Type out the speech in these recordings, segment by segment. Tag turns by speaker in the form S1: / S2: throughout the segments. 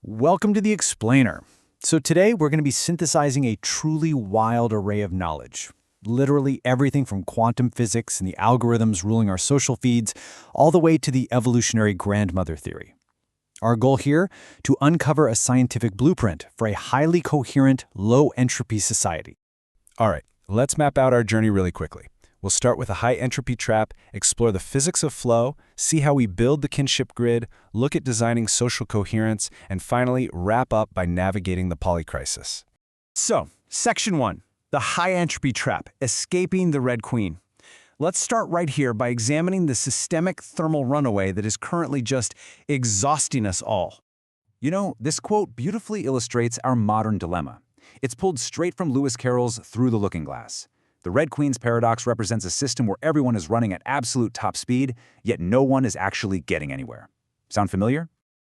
S1: Welcome to the Explainer. So today we're going to be synthesizing a truly wild array of knowledge. Literally everything from quantum physics and the algorithms ruling our social feeds, all the way to the evolutionary grandmother theory. Our goal here, to uncover a scientific blueprint for a highly coherent, low-entropy society.
S2: All right, let's map out our journey really quickly. We'll start with a high-entropy trap, explore the physics of flow, see how we build the kinship grid, look at designing social coherence, and finally wrap up by navigating the polycrisis.
S1: So, Section 1, the high-entropy trap, escaping the Red Queen. Let's start right here by examining the systemic thermal runaway that is currently just exhausting us all. You know, this quote beautifully illustrates our modern dilemma. It's pulled straight from Lewis Carroll's Through the Looking Glass. The Red Queen's paradox represents a system where everyone is running at absolute top speed, yet no one is actually getting anywhere. Sound familiar?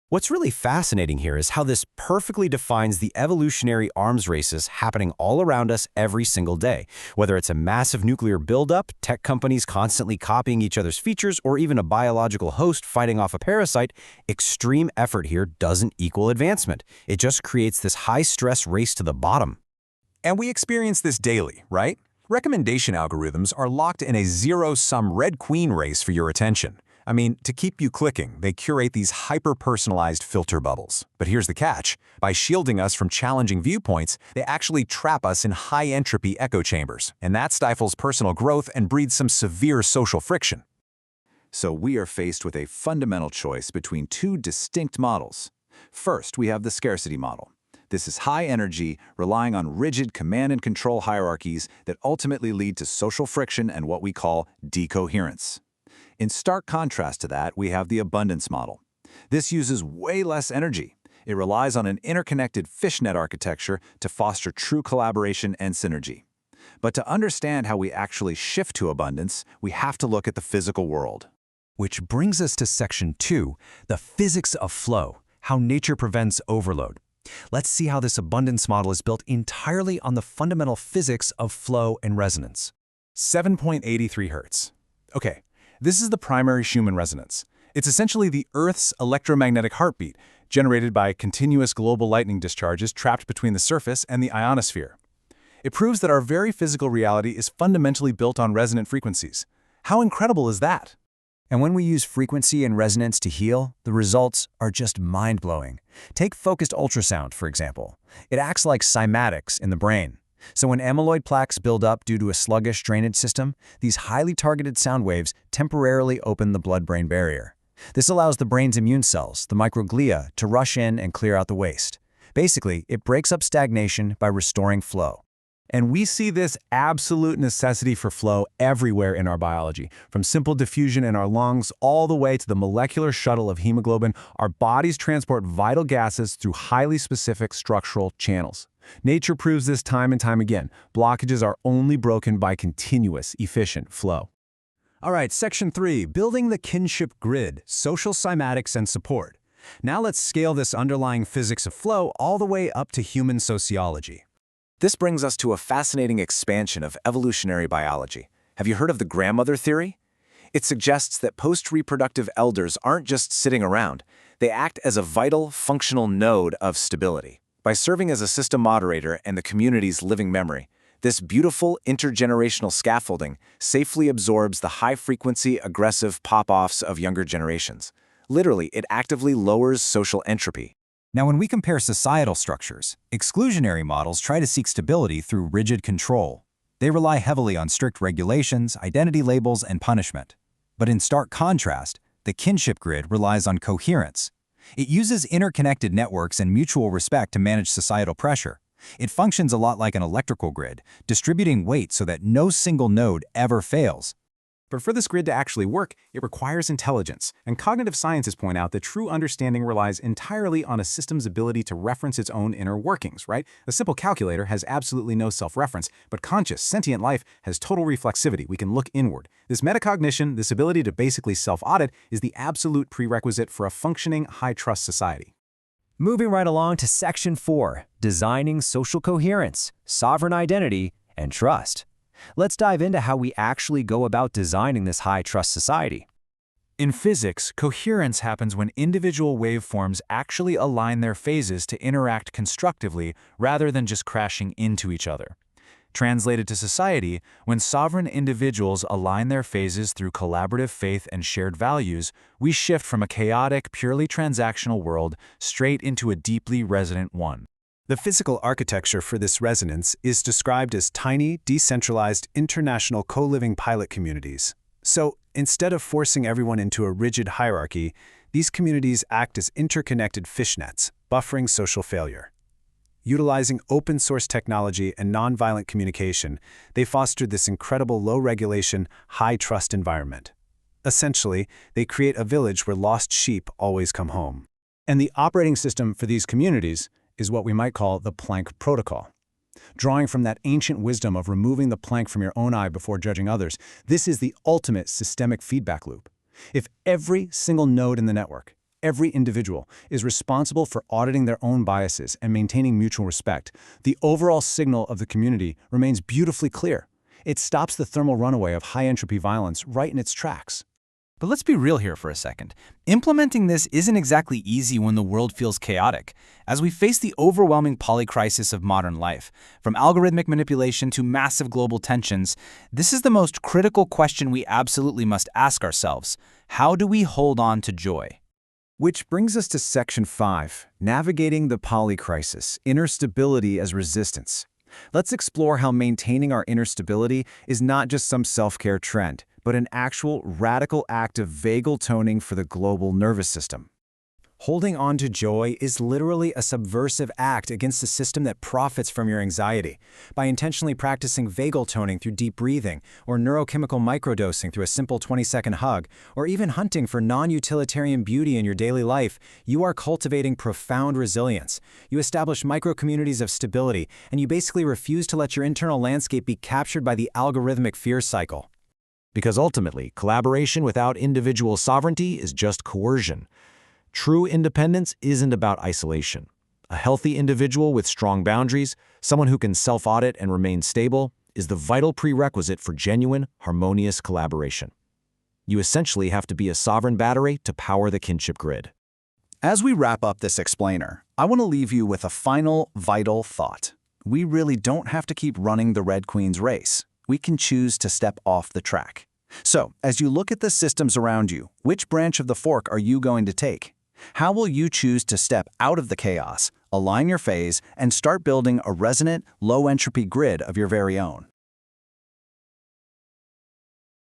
S3: What's really fascinating here is how this perfectly defines the evolutionary arms races happening all around us every single day. Whether it's a massive nuclear buildup, tech companies constantly copying each other's features, or even a biological host fighting off a parasite, extreme effort here doesn't equal advancement. It just creates this high-stress race to the bottom.
S4: And we experience this daily, right? Recommendation algorithms are locked in a zero-sum Red Queen race for your attention. I mean, to keep you clicking, they curate these hyper-personalized filter bubbles. But here's the catch. By shielding us from challenging viewpoints, they actually trap us in high-entropy echo chambers, and that stifles personal growth and breeds some severe social friction.
S5: So we are faced with a fundamental choice between two distinct models. First, we have the scarcity model. This is high energy, relying on rigid command and control hierarchies that ultimately lead to social friction and what we call decoherence. In stark contrast to that, we have the abundance model. This uses way less energy. It relies on an interconnected fishnet architecture to foster true collaboration and synergy. But to understand how we actually shift to abundance, we have to look at the physical world.
S6: Which brings us to Section 2, the physics of flow, how nature prevents overload. Let's see how this abundance model is built entirely on the fundamental physics of flow and resonance.
S2: 7.83 Hertz. Okay, this is the primary Schumann resonance. It's essentially the Earth's electromagnetic heartbeat, generated by continuous global lightning discharges trapped between the surface and the ionosphere. It proves that our very physical reality is fundamentally built on resonant frequencies. How incredible is that?
S6: And when we use frequency and resonance to heal, the results are just mind-blowing. Take focused ultrasound, for example. It acts like cymatics in the brain. So when amyloid plaques build up due to a sluggish drainage system, these highly targeted sound waves temporarily open the blood-brain barrier. This allows the brain's immune cells, the microglia, to rush in and clear out the waste. Basically, it breaks up stagnation by restoring flow.
S2: And we see this absolute necessity for flow everywhere in our biology, from simple diffusion in our lungs all the way to the molecular shuttle of hemoglobin. Our bodies transport vital gases through highly specific structural channels. Nature proves this time and time again. Blockages are only broken by continuous, efficient flow.
S1: All right, Section 3, building the kinship grid, social cymatics and support. Now let's scale this underlying physics of flow all the way up to human sociology.
S4: This brings us to a fascinating expansion of evolutionary biology. Have you heard of the grandmother theory? It suggests that post-reproductive elders aren't just sitting around. They act as a vital, functional node of stability. By serving as a system moderator and the community's living memory, this beautiful intergenerational scaffolding safely absorbs the high-frequency, aggressive pop-offs of younger generations. Literally, it actively lowers social entropy.
S6: Now, when we compare societal structures, exclusionary models try to seek stability through rigid control. They rely heavily on strict regulations, identity labels, and punishment. But in stark contrast, the kinship grid relies on coherence. It uses interconnected networks and mutual respect to manage societal pressure. It functions a lot like an electrical grid, distributing weight so that no single node ever fails.
S2: But for this grid to actually work, it requires intelligence, and cognitive scientists point out that true understanding relies entirely on a system's ability to reference its own inner workings, right? A simple calculator has absolutely no self-reference, but conscious, sentient life has total reflexivity. We can look inward. This metacognition, this ability to basically self-audit, is the absolute prerequisite for a functioning, high-trust society.
S3: Moving right along to Section 4, designing social coherence, sovereign identity, and trust. Let's dive into how we actually go about designing this high-trust society.
S7: In physics, coherence happens when individual waveforms actually align their phases to interact constructively rather than just crashing into each other. Translated to society, when sovereign individuals align their phases through collaborative faith and shared values, we shift from a chaotic, purely transactional world straight into a deeply resonant one.
S1: The physical architecture for this resonance is described as tiny, decentralized, international co-living pilot communities. So, instead of forcing everyone into a rigid hierarchy, these communities act as interconnected fishnets, buffering social failure. Utilizing open-source technology and nonviolent communication, they fostered this incredible low-regulation, high-trust environment. Essentially, they create a village where lost sheep always come home. And the operating system for these communities is what we might call the Planck protocol. Drawing from that ancient wisdom of removing the plank from your own eye before judging others, this is the ultimate systemic feedback loop. If every single node in the network, every individual, is responsible for auditing their own biases and maintaining mutual respect, the overall signal of the community remains beautifully clear. It stops the thermal runaway of high-entropy violence right in its tracks.
S8: But let's be real here for a second. Implementing this isn't exactly easy when the world feels chaotic. As we face the overwhelming polycrisis of modern life, from algorithmic manipulation to massive global tensions, this is the most critical question we absolutely must ask ourselves. How do we hold on to joy?
S4: Which brings us to Section 5, Navigating the Polycrisis, Inner Stability as Resistance. Let's explore how maintaining our inner stability is not just some self-care trend, but an actual radical act of vagal toning for the global nervous system.
S1: Holding on to joy is literally a subversive act against the system that profits from your anxiety. By intentionally practicing vagal toning through deep breathing, or neurochemical microdosing through a simple 20-second hug, or even hunting for non-utilitarian beauty in your daily life, you are cultivating profound resilience. You establish micro-communities of stability, and you basically refuse to let your internal landscape be captured by the algorithmic fear cycle.
S9: Because ultimately, collaboration without individual sovereignty is just coercion. True independence isn't about isolation. A healthy individual with strong boundaries, someone who can self-audit and remain stable, is the vital prerequisite for genuine, harmonious collaboration. You essentially have to be a sovereign battery to power the kinship grid.
S4: As we wrap up this explainer, I want to leave you with a final, vital thought. We really don't have to keep running the Red Queen's race. We can choose to step off the track. So, as you look at the systems around you, which branch of the fork are you going to take? How will you choose to step out of the chaos, align your phase, and start building a resonant, low-entropy grid of your very own?